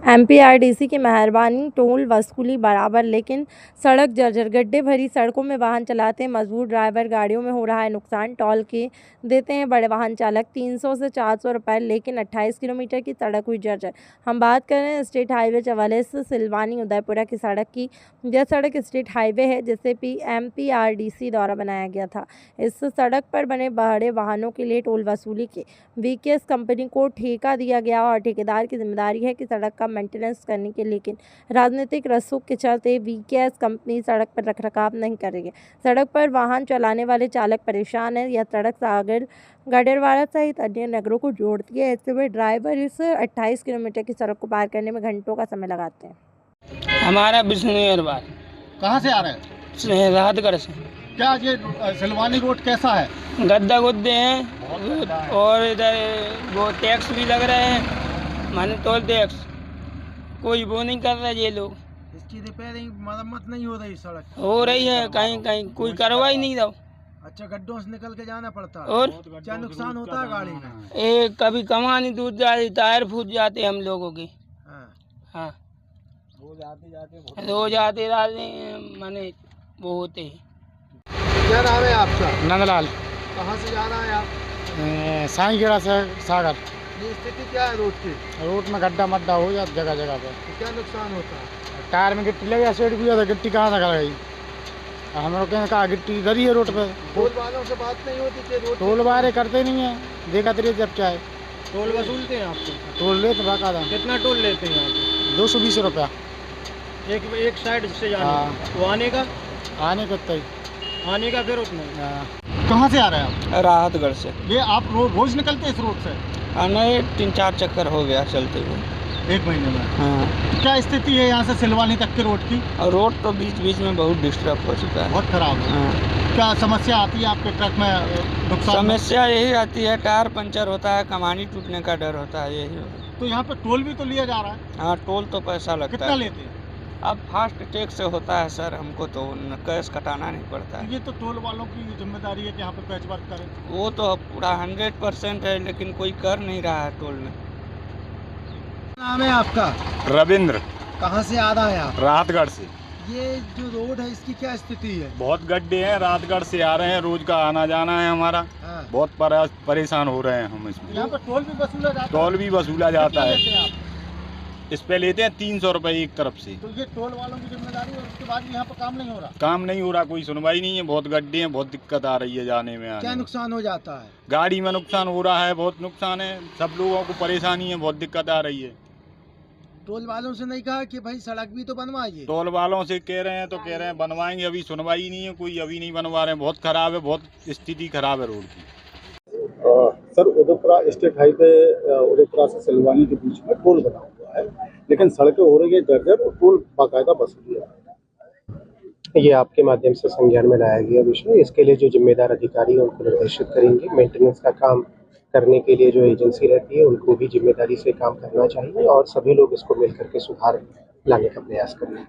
MPRDC की मेहरबानी, toll वसूली बराबर लेकिन सड़क जर्जर। गड्ढे भरी सड़कों में वाहन चलाते हैं मजबूर ड्राइवर, गाड़ियों में हो रहा है नुकसान। टोल के देते हैं बड़े वाहन चालक 300 से 400 रुपये, लेकिन 28 किलोमीटर की सड़क हुई जर्जर। हम बात कर रहे हैं स्टेट हाईवे 44 सिलवानी उदयपुरा की सड़क की। यह सड़क स्टेट हाईवे है जिसे एमपीआरडीसी द्वारा बनाया गया था। इस सड़क पर बने बड़े वाहनों के लिए टोल वसूली के वीकेएस कंपनी को ठेका दिया गया और ठेकेदार की जिम्मेदारी है कि सड़क का मेंटेनेंस करने की, लेकिन राजनीतिक रसूख के चलते वीकेएस कंपनी सड़क पर रखरखाव नहीं करेगी। सड़क पर वाहन चलाने वाले चालक परेशान हैं। यह सड़क सागर गडेरवाड़ा सहित अन्य नगरों को जोड़ती है। ऐसे में ड्राइवर इस 28 किलोमीटर की सड़क को पार करने में घंटों का समय लगाते हैं। हमारा बिजनेर बार कहाँ से आ रहे हैं? राहतगढ़ से। क्या ये सिलवानी रोड कैसा है? गद्दा गुद्दे हैं और इधर वो टैक्स भी लग रहे हैं, माने टोल टैक्स। कोई वो नहीं कर रहा ये लोग। इसकी रिपेयरिंग मरम्मत नहीं हो रही, सड़क हो रही है कहीं कहीं, कोई करवा ही नहीं रहा। अच्छा, गड्ढों से निकल के जाना पड़ता है। और क्या नुकसान होता है गाड़ी में? कभी कमानी दूध जाती, टायर फूट जाते हम लोगों के। हाँ, रोज आते जाते माने वो होते हैं। क्या नाम है आपका? नंदलाल। कहाँ से जा रहा है आप? साईगेड़ा से सागर। ये स्थिति क्या है रोड की? रोड में गड्ढा मड्ढा हो जाता जगह जगह पे। तो क्या नुकसान होता है? टायर में गिट्टी लगी, सेट भी जाता, गिट्टी कहाँ से गई? हम लोग ने कहा गिट्टी इधर ही है रोड पे। टोल वालों से बात नहीं होती कि रोड टोल वाले करते नहीं है, देखा तेरे जब चाहे। टोल वसूलते हैं आपको? टोल लेते बाकायदा। कितना टोल लेते हैं आप? 220 रुपया एक साइड से जाने हाँ। वो आने का? आने को तय। आने का फिर उतना। कहाँ से आ रहे हैं आप? राहतगढ़ से। ये आप रोज निकलते हैं इस रोड से? नहीं, 3-4 चक्कर हो गया चलते हुए। एक महीने में? हाँ। क्या स्थिति है यहाँ से सिलवानी तक के रोड की? और रोड तो बीच बीच में बहुत डिस्टर्ब हो चुका है, बहुत खराब है। हाँ। क्या समस्या आती है आपके ट्रक में? नुकसान समस्या यही आती है, टायर पंचर होता है, कमानी टूटने का डर होता है, यही। तो यहाँ पे टोल भी तो लिया जा रहा है? हाँ, टोल तो पैसा लगता कितना है। लेते हैं? अब फास्ट टैक्स से होता है सर, हमको तो कैश कटाना नहीं पड़ता है। ये तो टोल वालों की जिम्मेदारी है कि यहाँ पे पैच वर्क करें। वो तो पूरा 100% है, लेकिन कोई कर नहीं रहा है टोल में। नाम है आपका? रविंद्र। कहाँ से आ रहा है आप? राहतगढ़ से। ये जो रोड है इसकी क्या स्थिति है? बहुत गड्ढे हैं, राहतगढ़ से आ रहे हैं, रोज का आना जाना है हमारा। हाँ। बहुत परेशान हो रहे हैं हम इसमें। यहाँ पे टोल भी वसूला जाता है? टोल भी वसूला जाता है। कितना लेते हैं आप? इस पे लेते हैं 300 रुपए एक तरफ से। तो ये टोल वालों की जिम्मेदारी है, उसके बाद भी यहाँ पे काम नहीं हो रहा? काम नहीं हो रहा, कोई सुनवाई नहीं है, बहुत गड्ढे हैं, बहुत दिक्कत आ रही है जाने में आने क्या में। नुकसान हो जाता है? गाड़ी में नुकसान हो रहा है, बहुत नुकसान है, सब लोगों को परेशानी है, बहुत दिक्कत आ रही है। टोल वालों से नहीं कहा कि भाई सड़क भी तो बनवाइए? टोल वालों से कह रहे हैं तो कह रहे हैं बनवाएंगे, अभी सुनवाई नहीं है कोई, अभी नहीं बनवा रहे हैं। बहुत खराब है, बहुत स्थिति खराब है रोड की। Sir, Udaipura state highway Udaipura से सिलवानी के बीच में टोल बना हुआ है, लेकिन सड़कें हो रही है जर्जर और टोल बाकायदा वसूल है। ये आपके माध्यम से संज्ञान में लाया गया विषय। इसके लिए जो जिम्मेदार अधिकारी है उनको निर्देशित करेंगे। मेंटेनेंस का काम करने के लिए जो एजेंसी रहती है उनको भी जिम्मेदारी से काम करना चाहिए और सभी लोग इसको मिलकर के सुधार लाने का प्रयास करेंगे।